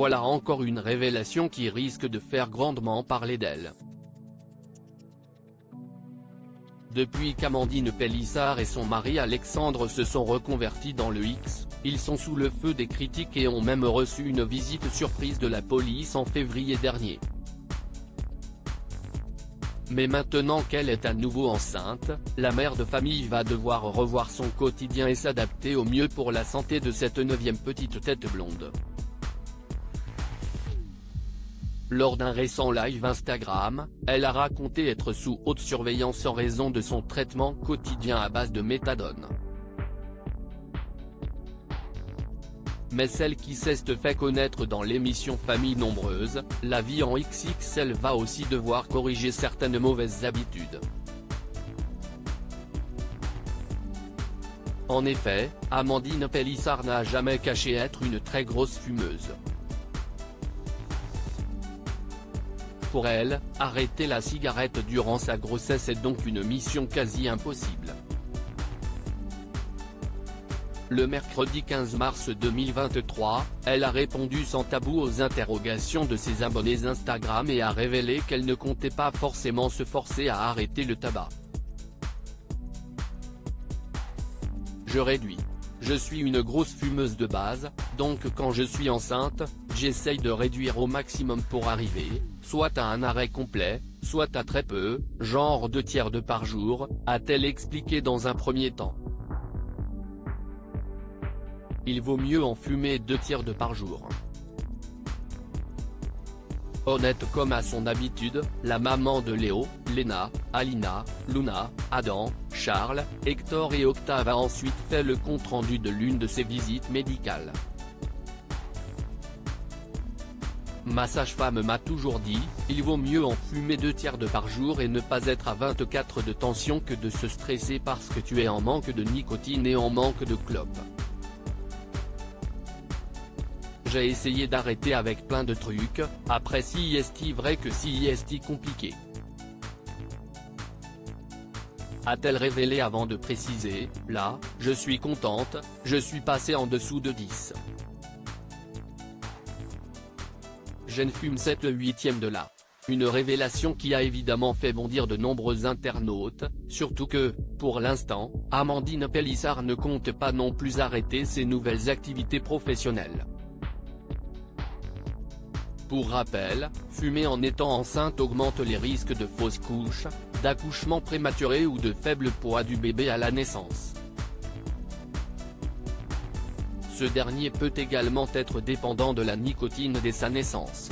voilà encore une révélation qui risque de faire grandement parler d'elle. Depuis qu'Amandine Pélissard et son mari Alexandre se sont reconvertis dans le X, ils sont sous le feu des critiques et ont même reçu une visite surprise de la police en février dernier. Mais maintenant qu'elle est à nouveau enceinte, la mère de famille va devoir revoir son quotidien et s'adapter au mieux pour la santé de cette 9e petite tête blonde. Lors d'un récent live Instagram, elle a raconté être sous haute surveillance en raison de son traitement quotidien à base de méthadone. Mais celle qui s'est fait connaître dans l'émission Famille Nombreuse, La Vie en XXL va aussi devoir corriger certaines mauvaises habitudes. En effet, Amandine Pélissard n'a jamais caché être une très grosse fumeuse. Pour elle, arrêter la cigarette durant sa grossesse est donc une mission quasi impossible. Le mercredi 15 mars 2023, elle a répondu sans tabou aux interrogations de ses abonnés Instagram et a révélé qu'elle ne comptait pas forcément se forcer à arrêter le tabac. Je réduis. Je suis une grosse fumeuse de base, donc quand je suis enceinte, j'essaye de réduire au maximum pour arriver, soit à un arrêt complet, soit à très peu, genre 2 tiers de par jour, a-t-elle expliqué dans un premier temps. Il vaut mieux en fumer 2 tiers de par jour. Honnête comme à son habitude, la maman de Léo, Léna, Alina, Luna, Adam, Charles, Hector et Octave a ensuite fait le compte-rendu de l'une de ses visites médicales. Ma sage-femme m'a toujours dit, il vaut mieux en fumer 2 tiers de par jour et ne pas être à 24 de tension que de se stresser parce que tu es en manque de nicotine et en manque de clopes. J'ai essayé d'arrêter avec plein de trucs, après si est vrai que si est compliqué. A-t-elle révélé avant de préciser, là, je suis contente, je suis passée en dessous de 10. Je ne fume 7/8 de là. Une révélation qui a évidemment fait bondir de nombreux internautes, surtout que, pour l'instant, Amandine Pélissard ne compte pas non plus arrêter ses nouvelles activités professionnelles. Pour rappel, fumer en étant enceinte augmente les risques de fausse couche, d'accouchement prématuré ou de faible poids du bébé à la naissance. Ce dernier peut également être dépendant de la nicotine dès sa naissance.